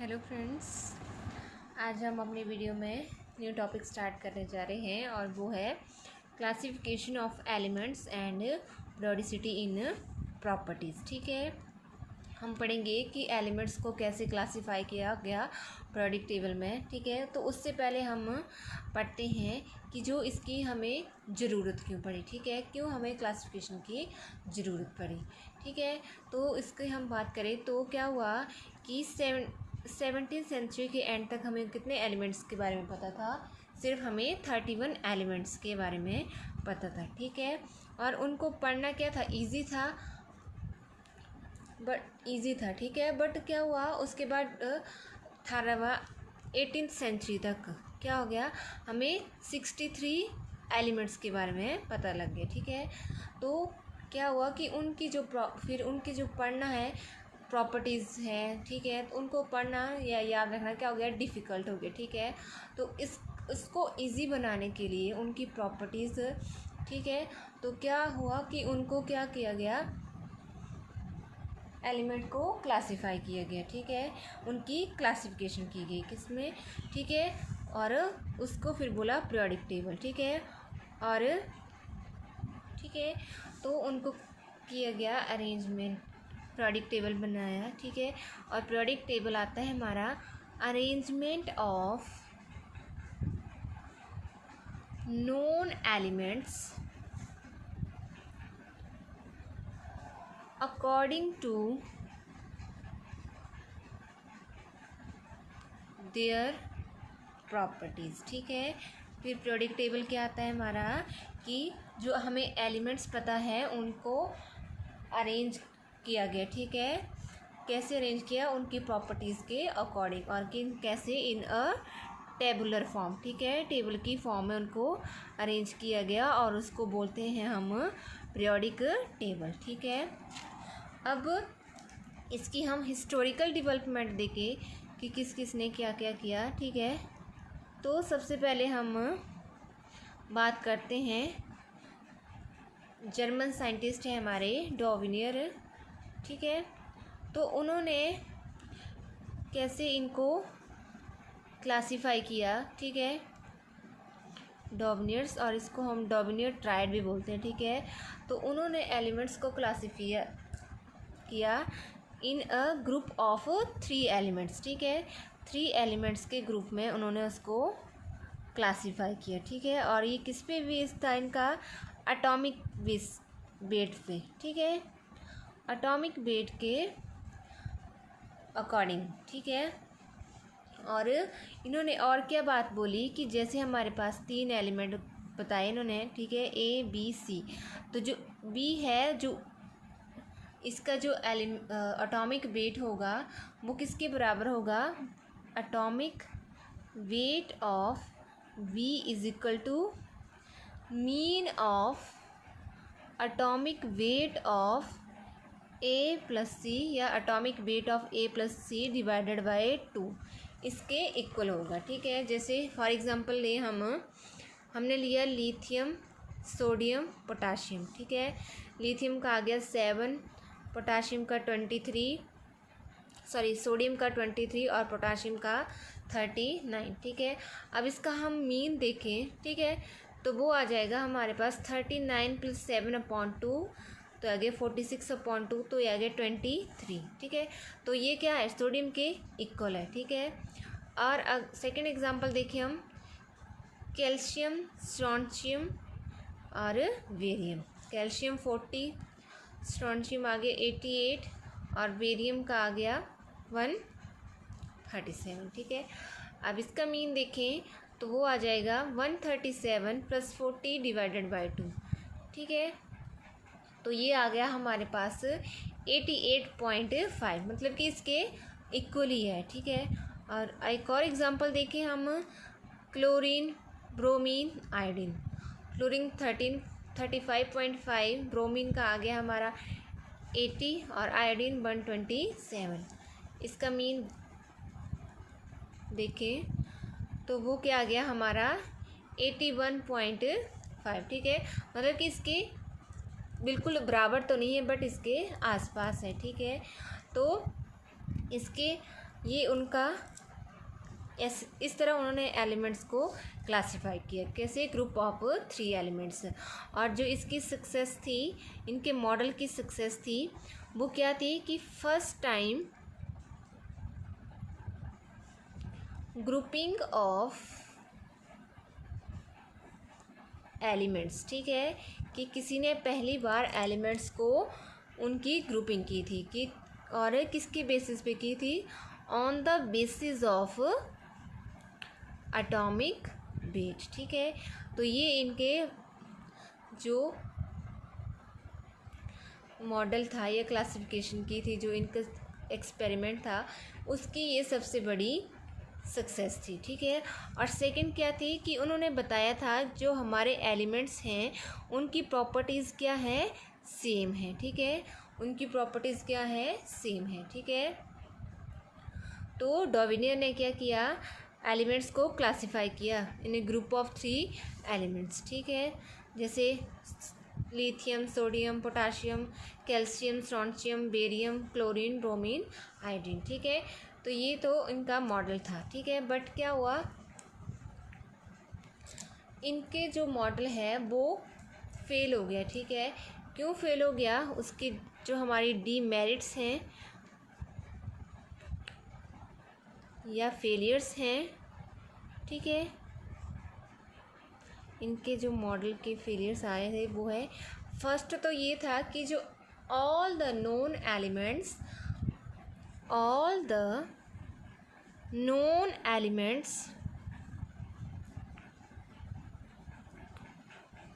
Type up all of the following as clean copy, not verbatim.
Hello friends, आज हम अपनी वीडियो में न्यू टॉपिक स्टार्ट करने जा रहे हैं और वो है classification of elements and periodicity in properties. ठीक है, हम पढ़ेंगे कि एलिमेंट्स को कैसे क्लासिफाई किया गया पीरियोडिक टेबल में। ठीक है, तो उससे पहले हम पढ़ते हैं कि जो इसकी हमें ज़रूरत क्यों पड़ी। ठीक है, क्यों हमें क्लासिफिकेशन की ज़रूरत पड़ी। ठीक है, तो इसकी हम बात करें तो क्या हुआ कि 17th सेंचुरी के एंड तक हमें कितने एलिमेंट्स के बारे में पता था? सिर्फ हमें 31 एलिमेंट्स के बारे में पता था। ठीक है, और उनको पढ़ना क्या था, ईजी था, ठीक है। बट क्या हुआ उसके बाद 18th सेंचुरी तक क्या हो गया, हमें 63 एलिमेंट्स के बारे में पता लग गया। ठीक है, तो क्या हुआ कि उनकी जो पढ़ना है प्रॉपर्टीज़ हैं, ठीक है, तो उनको पढ़ना या याद रखना क्या हो गया, डिफ़िकल्ट हो गया। ठीक है, तो इसको इजी बनाने के लिए उनकी प्रॉपर्टीज़, ठीक है, तो क्या हुआ कि उनको क्या किया गया, एलिमेंट को क्लासिफाई किया गया। ठीक है, उनकी क्लासिफिकेशन की गई किसमें, ठीक है, और उसको फिर बोला पीरियोडिक टेबल। ठीक है, और ठीक है, तो उनको किया गया अरेंजमेंट, पीरियोडिक टेबल बनाया। ठीक है, और पीरियोडिक टेबल आता है हमारा arrangement of known elements according to their properties. ठीक है, फिर पीरियोडिक टेबल क्या आता है हमारा कि जो हमें एलिमेंट्स पता है उनको अरेंज किया गया। ठीक है, कैसे अरेंज किया, उनकी प्रॉपर्टीज़ के अकॉर्डिंग, और कैसे इन अ टेबुलर फॉर्म। ठीक है, टेबल की फॉर्म में उनको अरेंज किया गया और उसको बोलते हैं हम पीरियोडिक टेबल। ठीक है, अब इसकी हम हिस्टोरिकल डेवलपमेंट देखें कि किस किस ने क्या क्या किया। ठीक है, तो सबसे पहले हम बात करते हैं, जर्मन साइंटिस्ट हैं हमारे डॉर्विनियर। ठीक है, तो उन्होंने कैसे इनको क्लासिफाई किया। ठीक है, डॉर्विनियर्स, और इसको हम डॉर्विनियर ट्रायड भी बोलते हैं। ठीक है, तो उन्होंने एलिमेंट्स को क्लासिफाई किया इन अ ग्रुप ऑफ 3 एलिमेंट्स। ठीक है, 3 एलिमेंट्स के ग्रुप में उन्होंने उसको क्लासिफाई किया। ठीक है, और ये किस पे बेस्ड था, इनका एटॉमिक वेट पे। ठीक है, एटॉमिक वेट के अकॉर्डिंग। ठीक है, और इन्होंने और क्या बात बोली कि जैसे हमारे पास 3 एलिमेंट बताए इन्होंने, ठीक है, ए बी सी, तो जो बी है, जो इसका जो एटॉमिक वेट होगा वो किसके बराबर होगा, atomic weight of V is equal to mean of atomic weight of A plus C, या atomic weight of A plus C divided by 2, इसके इक्वल होगा। ठीक है, जैसे फॉर एग्जांपल ले हमने लिया लिथियम, सोडियम, पोटाशियम। ठीक है, लिथियम का आ गया 7, पोटाशियम का 23, सोडियम का 23 और पोटाशियम का 39। ठीक है, अब इसका हम मीन देखें, ठीक है, तो वो आ जाएगा हमारे पास 39 + 7/2, तो आ गया 46/2, तो ये आ गया 23। ठीक है, तो ये क्या है, सोडियम के इक्वल है। ठीक है, और सेकेंड एग्जांपल देखिए हम, कैल्शियम, स्ट्रोंशियम और बेरियम। कैल्शियम 40, स्ट्रोंशियम आ गया 88 और बेरियम का आ गया 137। ठीक है, अब इसका मीन देखें तो वो आ जाएगा 137 + 40 डिवाइडेड बाई 2। ठीक है, तो ये आ गया हमारे पास 88.5, मतलब कि इसके इक्वल ही है। ठीक है, और एक और एग्जांपल देखें हम, chlorine, bromine, iodine. Chlorine 35.5, bromine का आ गया हमारा 80 और आयोडीन 127। इसका मीन देखें तो वो क्या आ गया हमारा 81.5। ठीक है, मतलब कि इसके बिल्कुल बराबर तो नहीं है बट इसके आसपास है। ठीक है, तो इसके ये उनका इस तरह उन्होंने एलिमेंट्स को क्लासिफाई किया। कैसे? Group of 3 elements. और जो इसकी सक्सेस थी, इनके मॉडल की सक्सेस थी, वो क्या थी कि first time grouping of elements, ठीक है, कि किसी ने पहली बार एलिमेंट्स को उनकी ग्रुपिंग की थी कि और किसके बेसिस पे की थी? On the basis of atomic weight, ठीक है। तो ये इनके जो मॉडल था या क्लासिफिकेशन की थी, जो इनका एक्सपेरिमेंट था, उसकी ये सबसे बड़ी सक्सेस थी, ठीक है। और सेकंड क्या थी कि उन्होंने बताया था जो हमारे एलिमेंट्स हैं उनकी प्रॉपर्टीज़ क्या है? सेम है, ठीक है। उनकी प्रॉपर्टीज़ क्या है? सेम है, ठीक है। तो डॉविनियर ने क्या किया? एलिमेंट्स को क्लासिफाई किया इन ए ग्रुप ऑफ 3 एलिमेंट्स, ठीक है। जैसे lithium, sodium, potassium, calcium, strontium, barium, chlorine, bromine, iodine, ठीक है। तो ये तो इनका मॉडल था, ठीक है। बट क्या हुआ? इनके जो मॉडल है वो फेल हो गया, ठीक है। क्यों फेल हो गया? उसकी जो हमारी डीमेरिट्स हैं या फेलियर्स हैं, ठीक है, इनके जो मॉडल के फेलियर्स आए थे वो है, फर्स्ट तो ये था कि जो all the known elements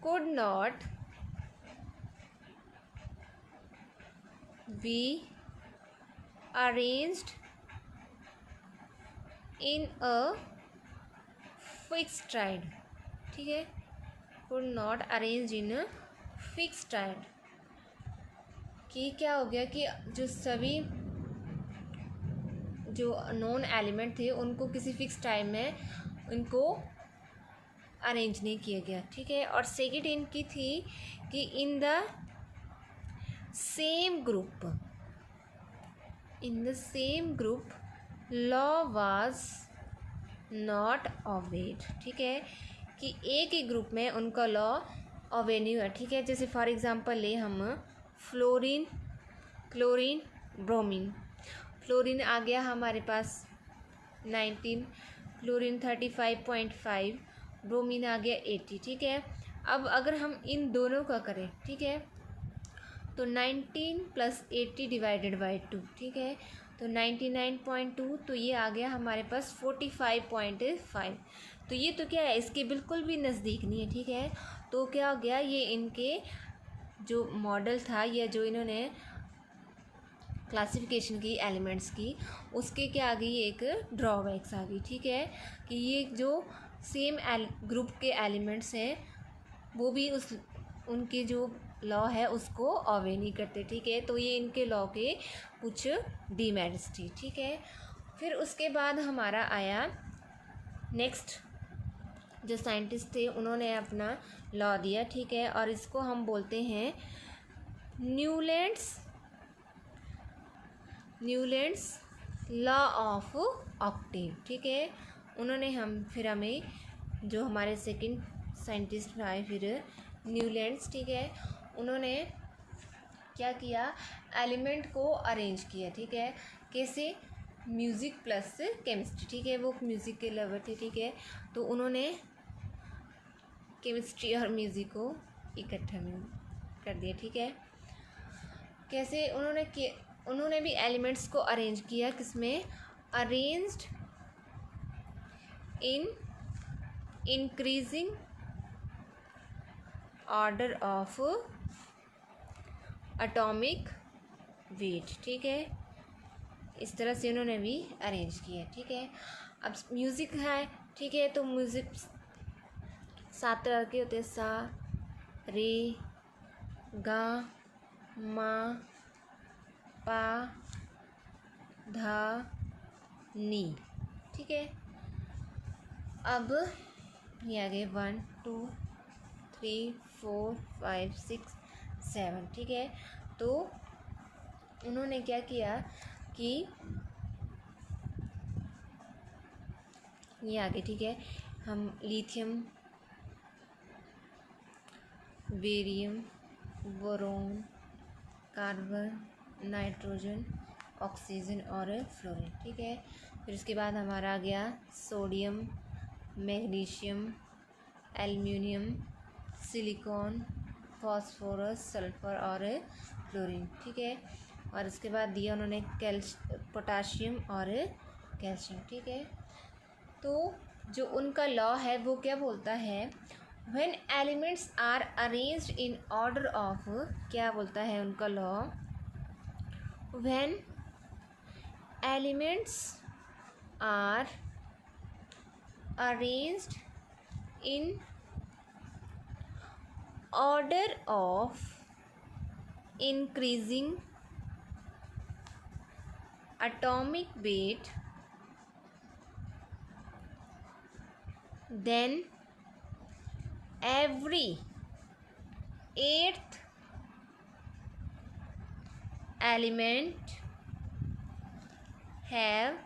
could not be arranged in a fixed triad, ठीक है। could not arrange in a fixed triad कि क्या हो गया कि जो सभी जो नॉन एलिमेंट थे उनको किसी फिक्स टाइम में उनको अरेंज नहीं किया गया, ठीक है। और सेकेंड इनकी थी कि in the same group law was not obeyed, ठीक है, कि एक ही ग्रुप में उनका लॉ ऑबे नहीं हुआ, ठीक है। जैसे फॉर एग्जांपल ले हम फ्लोरीन, क्लोरीन, ब्रोमीन। फ्लोरीन आ गया हमारे पास 19, क्लोरीन 35.5, ब्रोमीन आ गया 80, ठीक है। अब अगर हम इन दोनों का करें, ठीक है, तो 19 + 80 डिवाइडेड बाई 2, ठीक है, तो 99.2, तो ये आ गया हमारे पास 45.5। तो ये तो क्या है? इसके बिल्कुल भी नज़दीक नहीं है, ठीक है। तो क्या हो गया? ये इनके जो मॉडल था या जो इन्होंने क्लासिफिकेशन की एलिमेंट्स की, उसके क्या आ गई? एक ड्रॉबैक्स आ गई, ठीक है, कि ये जो सेम ग्रुप के एलिमेंट्स हैं वो भी उनके जो लॉ है उसको ऑबे नहीं करते, ठीक है। तो ये इनके लॉ के कुछ डीमेरिट्स थी, ठीक है। फिर उसके बाद हमारा आया नेक्स्ट जो साइंटिस्ट थे, उन्होंने अपना लॉ दिया, ठीक है, और इसको हम बोलते हैं न्यूलैंड्स लॉ ऑफ ऑक्टेव, ठीक है। उन्होंने हमें जो हमारे सेकंड साइंटिस्ट आए फिर न्यूलैंड्स, ठीक है, उन्होंने क्या किया? एलिमेंट को अरेंज किया, ठीक है। कैसे? म्यूज़िक प्लस केमिस्ट्री, ठीक है, वो म्यूज़िक के लवर थे, ठीक है। तो उन्होंने केमिस्ट्री और म्यूज़िक को इकट्ठा कर दिया, ठीक है। कैसे? उन्होंने भी एलिमेंट्स को अरेंज किया, किसमें? Arranged in increasing order of atomic weight, ठीक है। इस तरह से उन्होंने भी अरेंज किया, ठीक है। अब म्यूज़िक है, ठीक है, तो म्यूज़िक 7 तरह के होते हैं, सा, रे, गा, मा, पा, धा, नी, ठीक है। अब ये आ गए 1 2 3 4 5 6 7, ठीक है। तो उन्होंने क्या किया कि ये आगे, ठीक है। हम lithium, barium, boron, carbon, nitrogen, oxygen और फ्लोरीन, ठीक है। फिर उसके बाद हमारा आ गया sodium, magnesium, aluminium, silicon, phosphorus, sulphur और क्लोरीन, ठीक है। और उसके बाद दिया उन्होंने पोटाशियम और कैल्शियम, ठीक है। तो जो उनका लॉ है वो क्या बोलता है, when elements are arranged in order of, क्या बोलता है उनका law, when elements are arranged in order of increasing atomic weight, then every eighth element have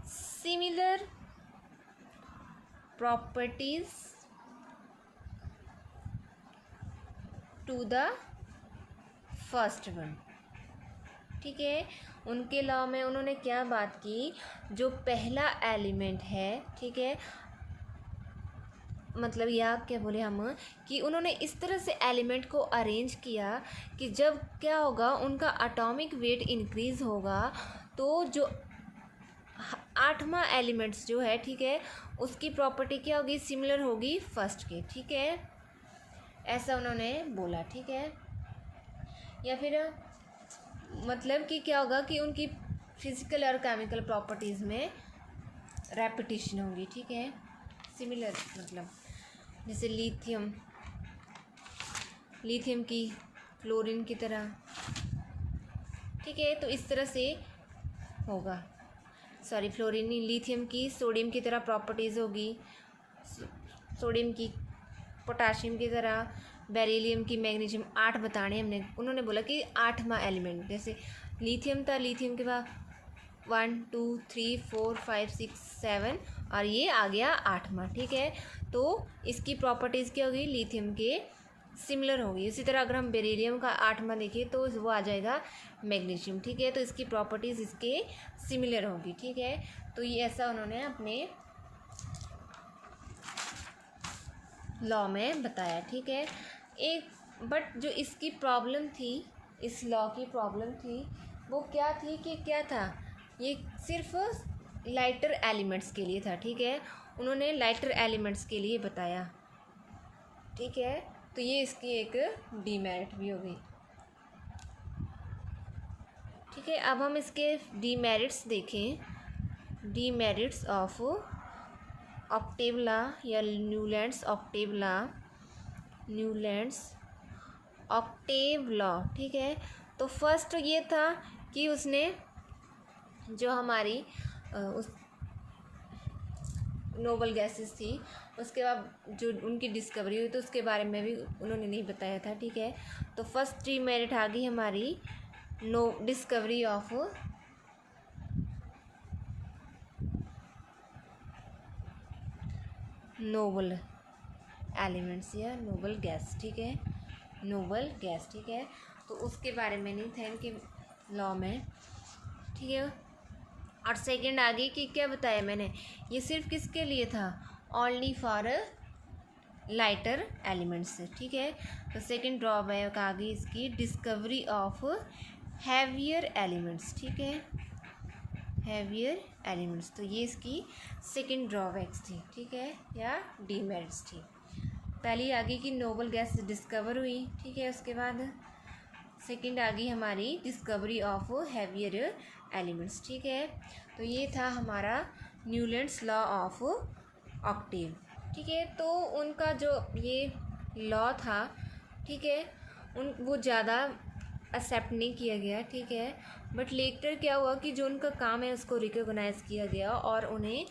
similar properties to the first one, ठीक है। उनके लॉ में उन्होंने क्या बात की, जो पहला एलिमेंट है, ठीक है, मतलब या क्या बोले हम कि उन्होंने इस तरह से एलिमेंट को अरेंज किया कि जब क्या होगा, उनका एटॉमिक वेट इंक्रीज़ होगा तो जो 8वां एलिमेंट्स जो है, ठीक है, उसकी प्रॉपर्टी क्या होगी, सिमिलर होगी फर्स्ट के, ठीक है। ऐसा उन्होंने बोला, ठीक है। या फिर मतलब कि क्या होगा कि उनकी फिजिकल और केमिकल प्रॉपर्टीज़ में रेपिटेशन होगी, ठीक है। सिमिलर मतलब जैसे लिथियम की फ्लोरीन की तरह, ठीक है। तो इस तरह से होगा, सॉरी फ्लोरीन नहीं, लिथियम की सोडियम की तरह प्रॉपर्टीज़ होगी, सोडियम की पोटाशियम की तरह, बेरिलियम की, मैग्नीशियम, 8 बताने हमने, उन्होंने बोला कि 8वां एलिमेंट, जैसे लिथियम था, लिथियम के बाद 1 2 3 4 5 6 7 और ये आ गया 8वां, ठीक है। तो इसकी प्रॉपर्टीज़ क्या होगी, लिथियम के सिमिलर होगी। इसी तरह अगर हम बेरिलियम का 8वां देखें तो वो आ जाएगा मैग्नीशियम, ठीक है। तो इसकी प्रॉपर्टीज़ इसके सिमिलर होगी, ठीक है। तो ये ऐसा उन्होंने अपने लॉ में बताया, ठीक है। एक बट जो इसकी प्रॉब्लम थी, इस लॉ की प्रॉब्लम थी, वो क्या थी कि क्या था, ये सिर्फ लाइटर एलिमेंट्स के लिए था, ठीक है। उन्होंने लाइटर एलिमेंट्स के लिए बताया, ठीक है। तो ये इसकी एक डीमेरिट भी हो गई, ठीक है। अब हम इसके डीमेरिट्स देखें। डीमेरिट्स ऑफ ऑक्टेव लॉ या न्यूलैंड्स ऑक्टेव लॉ, ठीक है। तो फर्स्ट ये था कि उसने जो हमारी उस नोबल गैसेस थी, उसके बाद जो उनकी डिस्कवरी हुई तो उसके बारे में भी उन्होंने नहीं बताया था, ठीक है। तो फर्स्ट डीमेरिट आ गई हमारी डिस्कवरी ऑफ नोबल एलिमेंट्स या नोबल गैस, ठीक है, नोबल गैस, ठीक है। तो उसके बारे में नहीं था इनके लॉ में, ठीक है। और सेकंड आगे कि क्या बताया मैंने, ये सिर्फ किसके लिए था, ओनली फॉर लाइटर एलिमेंट्स, ठीक है। तो सेकंड ड्रॉबैक आ गई इसकी डिस्कवरी ऑफ हैवियर एलिमेंट्स, ठीक है, हैवियर एलिमेंट्स। तो ये इसकी सेकंड ड्रॉबैक्स थी, ठीक है, या डीमेरिट्स थी। पहली आ गई कि नोबल गैस डिस्कवर हुई, ठीक है। उसके बाद सेकंड आ गई हमारी डिस्कवरी ऑफ हैवियर एलिमेंट्स, ठीक है। तो ये था हमारा न्यूलैंड्स लॉ ऑफ ऑक्टेव, ठीक है। तो उनका जो ये लॉ था, ठीक है, वो ज़्यादा एक्सेप्ट नहीं किया गया, ठीक है। बट लेटर क्या हुआ कि जो उनका काम है उसको रिकॉग्नाइज़ किया गया और उन्हें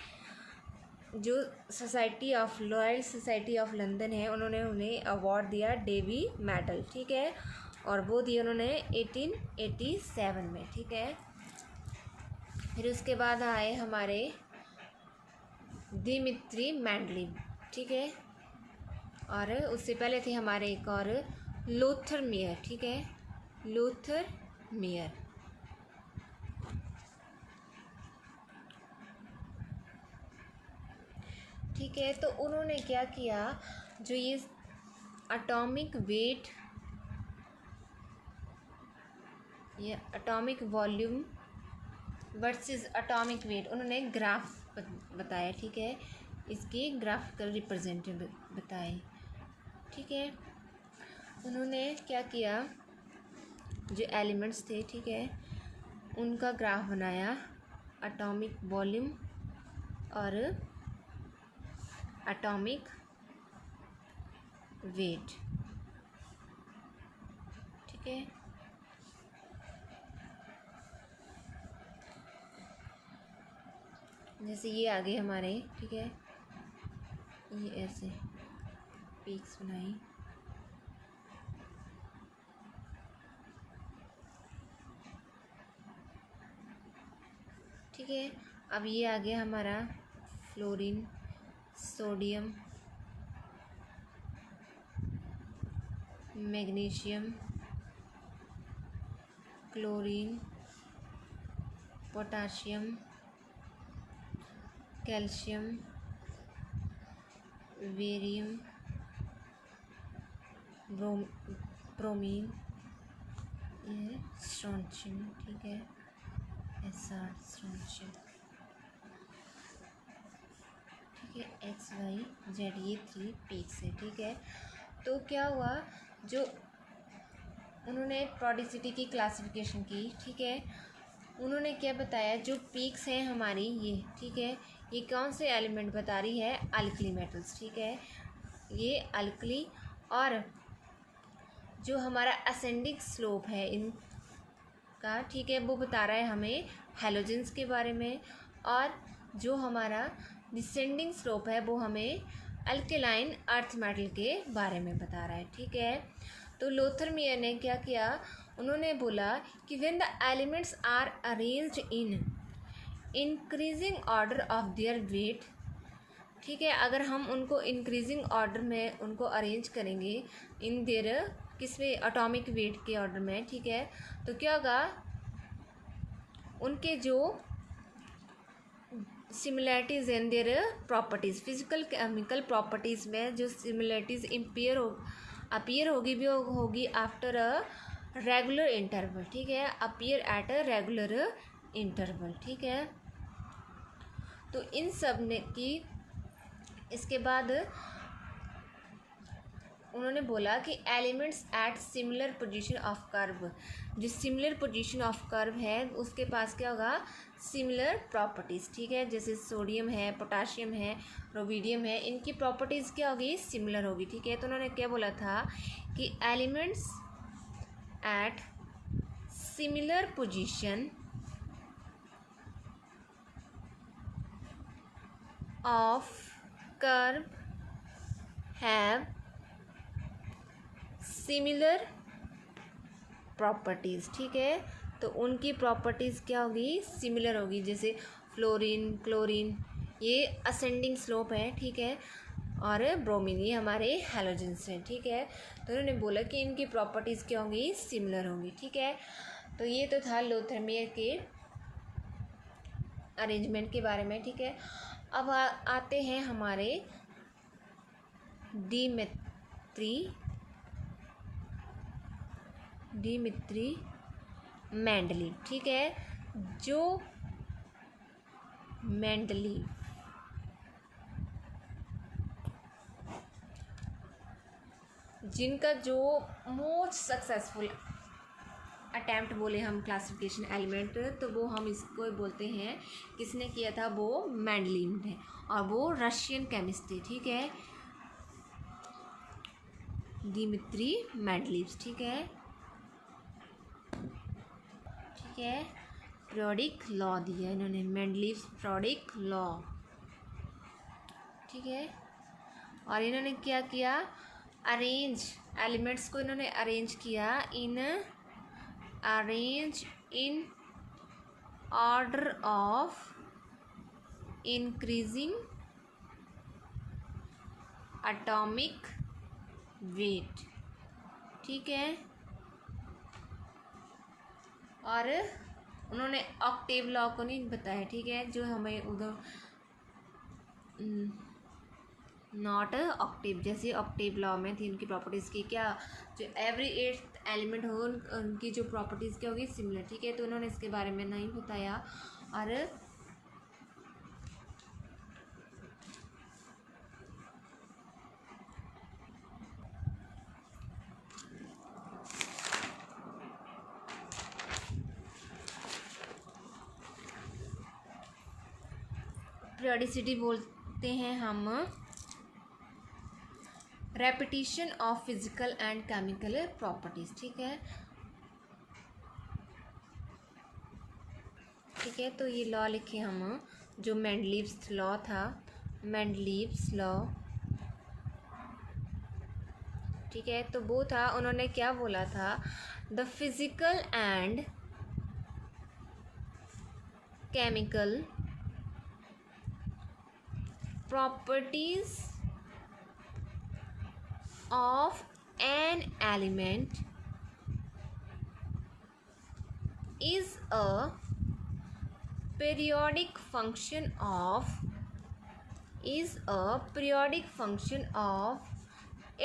जो society of loyal society of London है, उन्होंने उन्हें अवार्ड दिया डेवी मेडल, ठीक है। और वो दिया उन्होंने 1887 में, ठीक है। फिर उसके बाद आए हमारे दिमित्री मेंडलीव, ठीक है। और उससे पहले थे हमारे एक और लोथर मेयर, ठीक है, लोथर मेयर। ठीक है, तो उन्होंने क्या किया, जो ये एटॉमिक वेट या atomic volume versus atomic weight, उन्होंने ग्राफ बताया, ठीक है, इसके ग्राफिकल रिप्रेजेंटेटिव बताए, ठीक है। उन्होंने क्या किया, जो एलिमेंट्स थे, ठीक है, उनका ग्राफ बनाया, एटॉमिक वॉल्यूम और एटॉमिक वेट, ठीक है। जैसे ये आगे हमारे, ठीक है, ये ऐसे पीक्स बनाई, ठीक है। अब ये आ गया हमारा fluorine, sodium, magnesium, chlorine, potassium, calcium, barium, bromine, ये स्ट्रोंशियम, ठीक है, SR स्ट्रोंशियम, ठीक है। XYZ ये 3 पीक्स है, ठीक है। तो क्या हुआ, जो उन्होंने प्रोडिसिटी की क्लासिफिकेशन की, ठीक है, उन्होंने क्या बताया, जो पीक्स हैं हमारी ये, ठीक है, ये कौन से एलिमेंट बता रही है, अल्कली मेटल्स, ठीक है, ये अल्कली। और जो हमारा असेंडिंग स्लोप है इनका, ठीक है, वो बता रहा है हमें हैलोजेंस के बारे में। और जो हमारा डिसेंडिंग स्लोप है वो हमें अल्केलाइन अर्थ मेटल के बारे में बता रहा है, ठीक है। तो लोथर मेयर ने क्या किया, उन्होंने बोला कि when the elements are arranged in increasing order of their weight, ठीक है, अगर हम उनको इंक्रीजिंग ऑर्डर में उनको अरेंज करेंगे इन देयर किसमें, एटॉमिक वेट के ऑर्डर में, ठीक है, तो क्या होगा, उनके जो similarities in their properties, physical chemical properties में जो सिमिलैरिटीज अपीयर होगी भी होगी आफ्टर अ रेगुलर इंटरवल, ठीक है, appear at a regular interval, ठीक है। तो इन सब ने की, इसके बाद उन्होंने बोला कि elements at similar position of curve, जो सिमिलर पोजीशन ऑफ कर्व है उसके पास क्या होगा, सिमिलर प्रॉपर्टीज़, ठीक है, जैसे सोडियम है, पोटाशियम है, रोविडियम है, इनकी प्रॉपर्टीज़ क्या होगी, सिमिलर होगी, ठीक है। तो उन्होंने क्या बोला था कि elements at similar position of curve have similar properties, ठीक है। तो उनकी प्रॉपर्टीज़ क्या होगी, सिमिलर होगी। जैसे फ्लोरीन, क्लोरीन ये असेंडिंग स्लोप है, ठीक है, और ब्रोमीन ये हमारे हैलोजेंस हैं, ठीक है। तो उन्होंने बोला कि इनकी प्रॉपर्टीज़ क्या होंगी, सिमिलर होंगी, ठीक है। तो ये तो था लोथर मेयर के अरेंजमेंट के बारे में, ठीक है। अब आते हैं हमारे दिमित्री मेंडलीव, ठीक है, जो मेंडलीव जिनका जो मोस्ट सक्सेसफुल अटैम्प्ट बोले हम क्लासिफिकेशन एलिमेंट, तो वो हम इसको बोलते हैं, किसने किया था, वो मेंडलीव ने, और वो रशियन केमिस्ट थे, ठीक है, दिमित्री मेंडलीव, ठीक है, ठीक है। पीरियोडिक लॉ दिया इन्होंने, मेंडलीव पीरियोडिक लॉ, ठीक है। और इन्होंने क्या किया, अरेंज एलिमेंट्स को इन्होंने अरेंज किया इन order of increasing atomic weight, ठीक है। और उन्होंने ऑक्टेव लॉ को नहीं बताया, ठीक है, जो हमें उधर नॉट ऑक्टेव, जैसे ऑक्टेव लॉ में थी उनकी प्रॉपर्टीज़ की क्या, जो एवरी एट्थ एलिमेंट हो उनकी जो प्रॉपर्टीज़ क्या होगी, सिमिलर, ठीक है। तो उन्होंने इसके बारे में नहीं बताया। और पीरियोडिसिटी बोलते हैं हम repetition of physical and chemical properties, ठीक है। ठीक है, तो ये लॉ लिखे हम, जो मेंडलीव्स लॉ था, मेंडलीव्स लॉ, ठीक है। तो वो था, उन्होंने क्या बोला था, the physical and chemical properties of an element is a periodic function of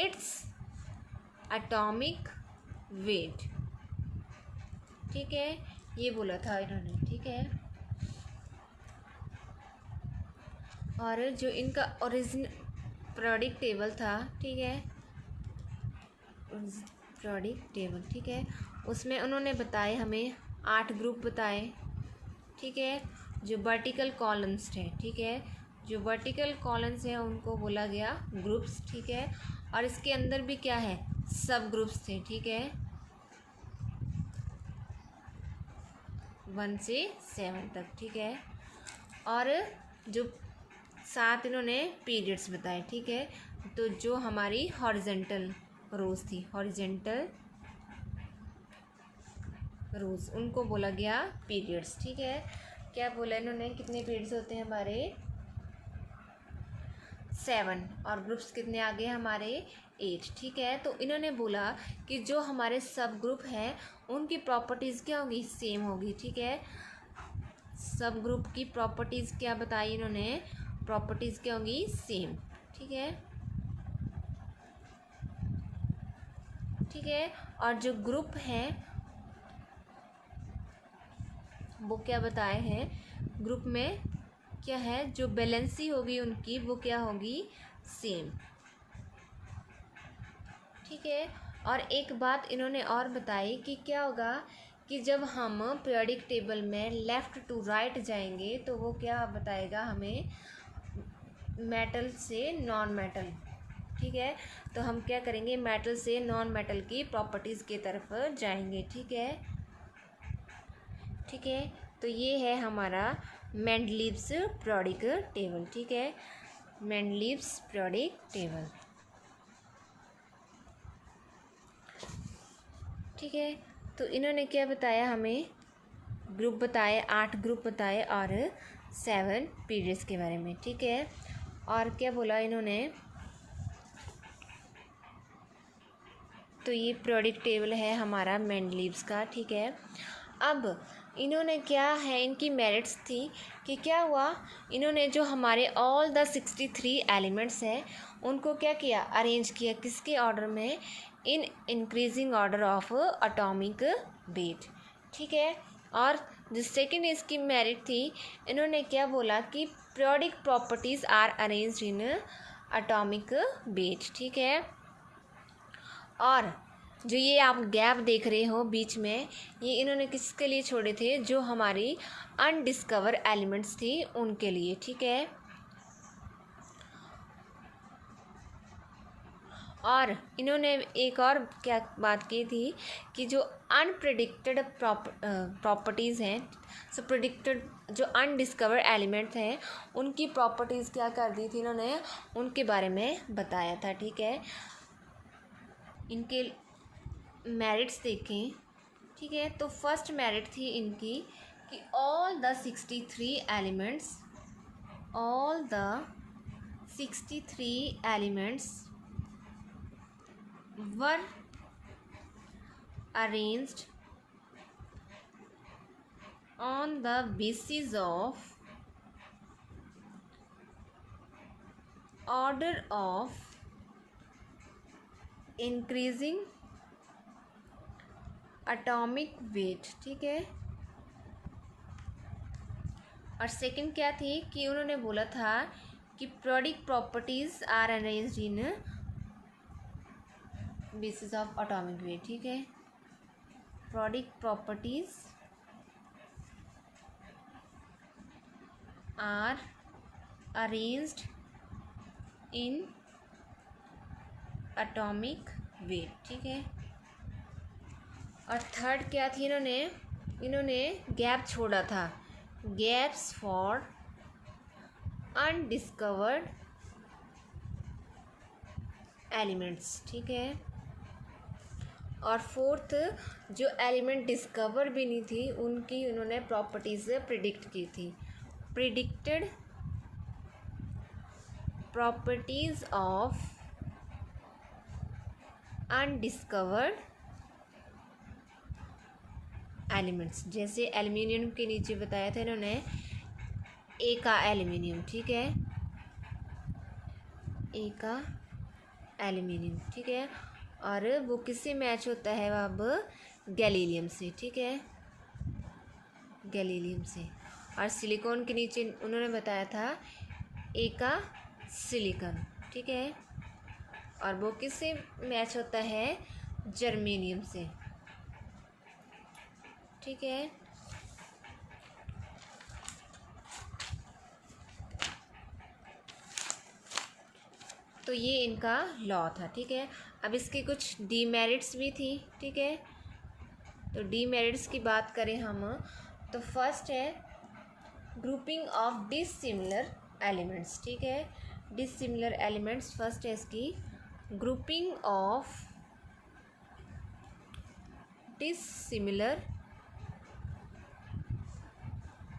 its atomic weight, ठीक है। ये बोला था इन्होंने, ठीक है। और जो इनका ओरिजिनल पीरियोडिक टेबल था, ठीक है, पीरियोडिक टेबल, ठीक है, उसमें उन्होंने बताए हमें 8 ग्रुप बताए, ठीक है, जो वर्टिकल कॉलम्स थे, ठीक है, जो वर्टिकल कॉलम्स हैं उनको बोला गया ग्रुप्स, ठीक है। और इसके अंदर भी क्या है, सब ग्रुप्स थे, ठीक है, 1 से 7 तक, ठीक है। और जो 7 इन्होंने पीरियड्स बताए, ठीक है। तो जो हमारी हॉरिजेंटल रोज थी, हॉरिजेंटल रोज, उनको बोला गया पीरियड्स, ठीक है। क्या बोला इन्होंने, कितने पीरियड्स होते हैं हमारे, 7, और ग्रुप्स कितने आ गए हमारे, 8, ठीक है। तो इन्होंने बोला कि जो हमारे सब ग्रुप हैं उनकी प्रॉपर्टीज़ क्या होगी, सेम होगी, ठीक है। सब ग्रुप की प्रॉपर्टीज़ क्या बताई इन्होंने, प्रॉपर्टीज़ क्या होंगी, सेम, ठीक है, ठीक है। और जो ग्रुप हैं वो क्या बताए हैं, ग्रुप में क्या है, जो बैलेंसी होगी उनकी वो क्या होगी, सेम, ठीक है। और एक बात इन्होंने और बताई कि क्या होगा कि जब हम पीरियोडिक टेबल में लेफ़्ट टू राइट जाएंगे तो वो क्या बताएगा हमें, मेटल से नॉन मेटल, ठीक है। तो हम क्या करेंगे, मेटल से नॉन मेटल की प्रॉपर्टीज़ की तरफ जाएंगे, ठीक है, ठीक है। तो ये है हमारा मेंडलीव्स पीरियोडिक टेबल, ठीक है, मेंडलीव्स पीरियोडिक टेबल, ठीक है। तो इन्होंने क्या बताया हमें, ग्रुप बताए, 8 ग्रुप बताए और 7 पीरियड्स के बारे में, ठीक है। और क्या बोला इन्होंने, तो ये पीरियोडिक टेबल है हमारा मेंडलीव्स का, ठीक है। अब इन्होंने क्या है, इनकी मेरिट्स थी कि क्या हुआ, इन्होंने जो हमारे ऑल द 63 एलिमेंट्स हैं उनको क्या किया, अरेंज किया, किसके ऑर्डर में, इन increasing order of atomic weight, ठीक है। और जो सेकेंड इसकी मेरिट थी, इन्होंने क्या बोला कि periodic properties are arranged in atomic weight, ठीक है। और जो ये आप गैप देख रहे हो बीच में, ये इन्होंने किसके लिए छोड़े थे, जो हमारी अनडिस्कवर एलिमेंट्स थी उनके लिए, ठीक है। और इन्होंने एक और क्या बात की थी कि जो अनप्रेडिक्टेड प्रॉपर्टीज़ हैं, सो प्रेडिक्टेड जो अनडिस्कवर एलिमेंट हैं उनकी प्रॉपर्टीज़ क्या कर दी थी इन्होंने, उनके बारे में बताया था, ठीक है। इनके मेरिट्स देखें, ठीक है। तो फर्स्ट मेरिट थी इनकी कि all the 63 elements 63 elements were arranged on the basis of order of increasing atomic weight, ठीक है। और सेकंड क्या थी कि उन्होंने बोला था कि periodic properties are arranged in basis of atomic weight, ठीक है। periodic properties are arranged in atomic weight, ठीक है। और थर्ड क्या थी, इन्होंने गैप छोड़ा था, गैप्स फॉर अनडिस्कवर्ड एलिमेंट्स, ठीक है। और फोर्थ, जो एलिमेंट डिस्कवर भी नहीं थी उनकी उन्होंने प्रॉपर्टीज प्रिडिक्ट की थी, predicted properties of undiscovered elements. जैसे एल्युमिनियम के नीचे बताया था इन्होंने ए का एल्युमिनियम, ठीक है, ए का एल्युमिनियम, ठीक है। और वो किससे मैच होता है अब, गैलीलियम से, ठीक है, गैलीलियम से। और सिलिकॉन के नीचे उन्होंने बताया था ए का सिलिकॉन, ठीक है। और वो किससे मैच होता है, जर्मेनियम से, ठीक है। तो ये इनका लॉ था, ठीक है। अब इसके कुछ डीमेरिट्स भी थी, ठीक है। तो डीमेरिट्स की बात करें हम, तो फर्स्ट है ग्रुपिंग ऑफ डिसिमिलर एलिमेंट्स, ठीक है। डिसिमिलर एलिमेंट्स फर्स्ट है इसकी ग्रुपिंग ऑफ डिसिमिलर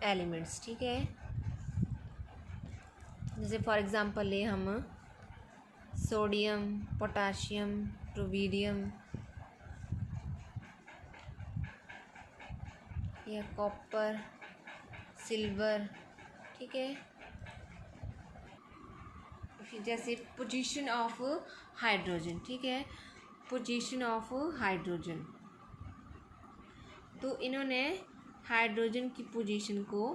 एलिमेंट्स, ठीक है। जैसे फॉर एग्जांपल ले हम सोडियम, पोटाशियम, रुबीडियम या कॉपर, सिल्वर, ठीक है। जैसे पोजीशन ऑफ हाइड्रोजन, ठीक है, पोजीशन ऑफ हाइड्रोजन। तो इन्होंने हाइड्रोजन की पोजीशन को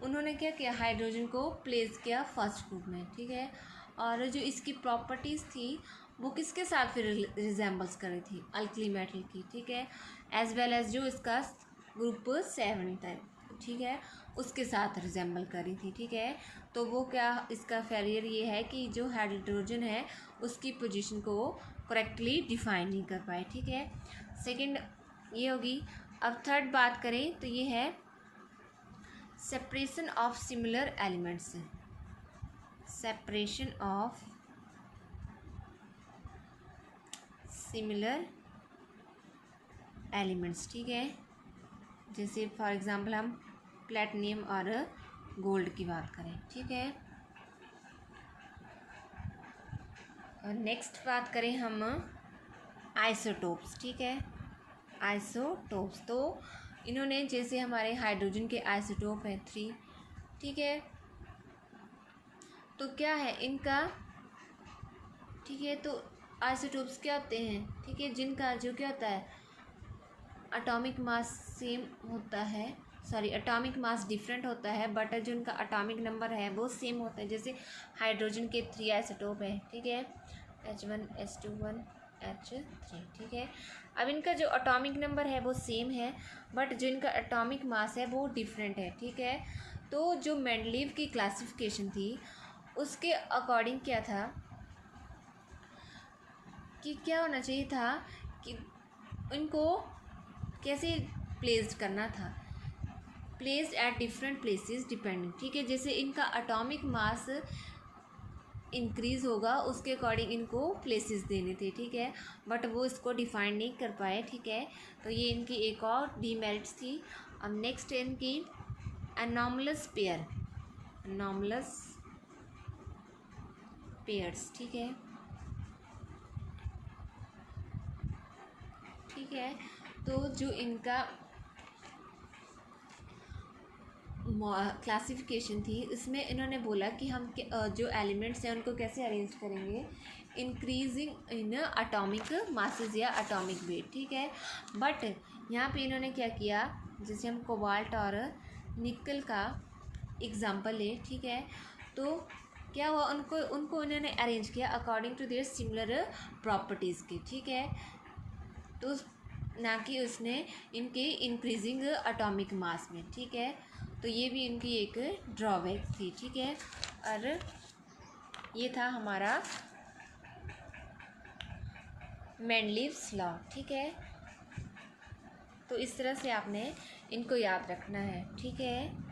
उन्होंने क्या किया, हाइड्रोजन को प्लेस किया फर्स्ट ग्रुप में, ठीक है। और जो इसकी प्रॉपर्टीज़ थी वो किसके साथ फिर रिजेंबल्स कर रही थी, अल्कली मेटल की, ठीक है। एज वेल एज जो इसका ग्रुप 7 था, ठीक है, उसके साथ रिजेंबल कर रही थी, ठीक है। तो वो क्या, इसका फेलियर ये है कि जो हाइड्रोजन है उसकी पोजीशन को करेक्टली डिफाइन नहीं कर पाए, ठीक है। सेकंड ये होगी। अब थर्ड बात करें तो ये है separation of similar elements, separation of similar elements, ठीक है। जैसे फॉर एग्जांपल हम प्लेटिनियम और गोल्ड की बात करें, ठीक है। और नेक्स्ट बात करें हम आइसोटोप्स, ठीक है, आइसोटोप्स। तो इन्होंने जैसे हमारे हाइड्रोजन के आइसोटोप हैं 3, ठीक है। तो क्या है इनका, ठीक है, तो आइसोटोप्स क्या होते हैं, ठीक है, जिनका जो क्या होता है एटॉमिक मास सेम होता है, सॉरी एटॉमिक मास डिफरेंट होता है बट जो उनका एटॉमिक नंबर है वो सेम होता है। जैसे हाइड्रोजन के 3 आइसोटोप हैं, ठीक है, H1 H21 H3, ठीक है। अब इनका जो एटॉमिक नंबर है वो सेम है बट जो इनका एटॉमिक मास है वो डिफरेंट है, ठीक है। तो जो मेंडलीव की क्लासिफिकेशन थी उसके अकॉर्डिंग क्या था कि क्या होना चाहिए था कि इनको कैसे प्लेस्ड करना था, placed at different places depending, ठीक है। जैसे इनका एटॉमिक मास इंक्रीज़ होगा उसके अकॉर्डिंग इनको प्लेसेस देने थे, ठीक है, बट वो इसको डिफाइन नहीं कर पाए, ठीक है। तो ये इनकी एक और डीमेरिट्स थी। अब नेक्स्ट है इनकी एनॉमलस पेयर, एनॉमलस पेयर्स। ठीक है, ठीक है। तो जो इनका क्लासिफिकेशन थी, इसमें इन्होंने बोला कि हम जो एलिमेंट्स हैं उनको कैसे अरेंज करेंगे, इंक्रीजिंग इन एटॉमिक मासेस या एटॉमिक वेट। ठीक है, बट यहाँ पे इन्होंने क्या किया, जैसे हम कोबाल्ट और निकल का एग्जांपल ले। ठीक है, तो क्या हुआ, उनको उनको इन्होंने अरेंज किया according to their similar properties के। ठीक है, तो ना कि उसने इनके इंक्रीजिंग एटॉमिक मास में। ठीक है, तो ये भी इनकी एक ड्रॉबैक थी। ठीक है, और ये था हमारा मेंडलीव्स लॉ। ठीक है, तो इस तरह से आपने इनको याद रखना है। ठीक है।